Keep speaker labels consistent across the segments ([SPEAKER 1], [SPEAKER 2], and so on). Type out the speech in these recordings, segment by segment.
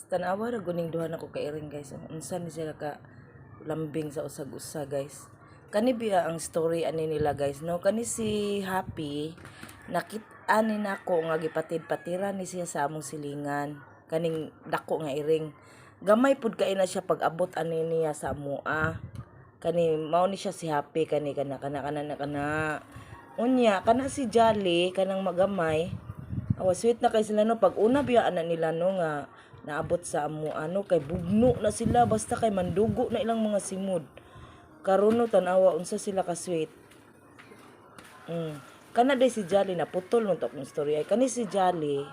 [SPEAKER 1] tanawa ra guning duha na ko ka iring guys. Unsa ni sila ka lambing sa usag-usa guys. Kani biya ang story ani nila guys no. Kani si Happy nakit-an ni nako nga gipatid-patira ni siya sa among silingan. Kaning dako nga iring. Gamay pud kay na siya pag abot ani niya sa amoa. Kani mao ni siya si Happy kana. Unya kana si Jolly kanang magamay. Awa sweet na kay sila no pag una biya ana nila no nga naabot sa amo ano kay bugno na sila basta kay mandugo na ilang mga simod. Karon no tanawa unsa sila ka sweet. Kana day si Jolly na putol mo to istorya. Kani si Jolly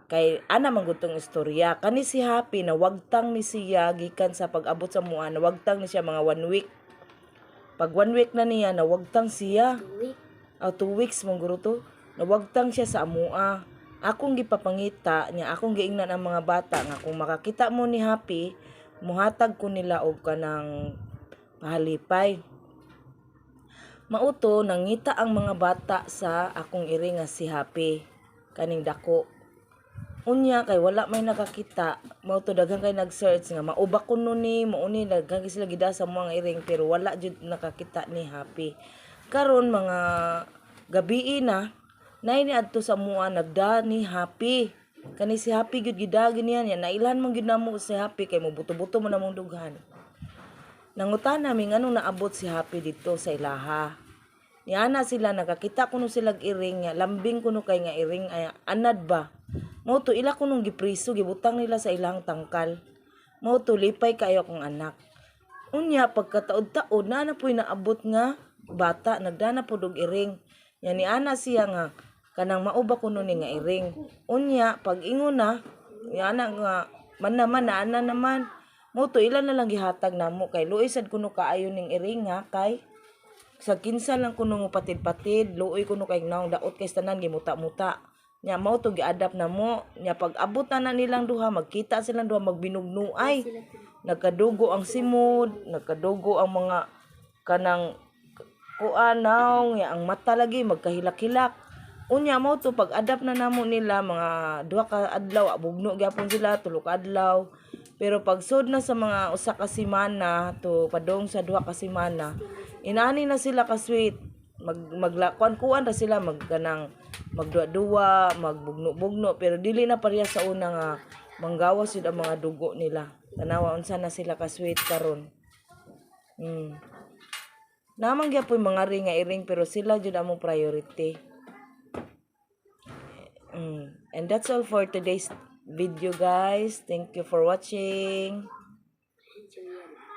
[SPEAKER 1] kay ana man gutong istorya. Kani si Happy na wagtang ni siya gikan sa pag-abot sa mua na wagtang ni siya mga 1 week. Pag 1 week na niya na wagtang siya. 2 weeks mong guro to. Nawagtang siya sa amua. Akong gipapangita niya, akong giingnan ang mga bata nga kung makakita mo ni Happy, muhatag ko nila og kanang pahalipay. Mauto nangita ang mga bata sa akong iri nga si Happy, kaning dako. Unya kay wala may nakakita, mauto daghan kay nag-search nga maubak ko nun ni, mauni daghan sila gida sa mga iring pero wala jud nakakita ni Happy. Karon mga gabi na nay ni adto sa mua nagda ni Happy. Kani si Happy gyud gidagi niya ya nailhan man gyud namo si Happy kay mobuto-buto man namong dughan. Nangutan namin anong naabot si Happy dito sa ilaha. Niana sila nakakita kuno sila iring nga lambing kuno kay nga iring ay anad ba. Mao to ila kunong gipriso gibutang nila sa ilang tangkal. Mao to lipay kayo akong anak. Unya pagkataod-taod na po'y naabot nga bata nagdana pud og iring. Ya ni ana siya nga kanang mauba kuno ni nga iring. Unya pag ingon na yana nga man naman ana naman mo to ilan na lang gihatag namo kay luoy sad kuno kaayo ning iring nga kay sa kinsa lang kuno mo patid-patid luoy kuno kay naong daot kay tanan gimuta-muta. Nya mao to giadapt namo nya pag abot na nilang duha magkita silang duha magbinugnuay. Nagkadugo ang simod, nagkadugo ang mga kanang kuanaw, ya ang mata lagi magkahilak-hilak. Unya mo to pag adapt na namo nila mga 2 ka adlaw bugno gyapon sila 3 ka adlaw. Pero pag sud na sa mga 1 ka semana to padong sa 2 ka semana, inani na sila ka sweet. Maglakuan-kuan ra sila magkanang magduwa-duwa, magbugno-bugno pero dili na pareha sa una nga manggawas jud ang mga dugo nila. Tanawa unsa na sila ka sweet karon. Namang gyapon mga ring nga iring pero sila jud among priority. And that's all for today's video guys. Thank you for watching.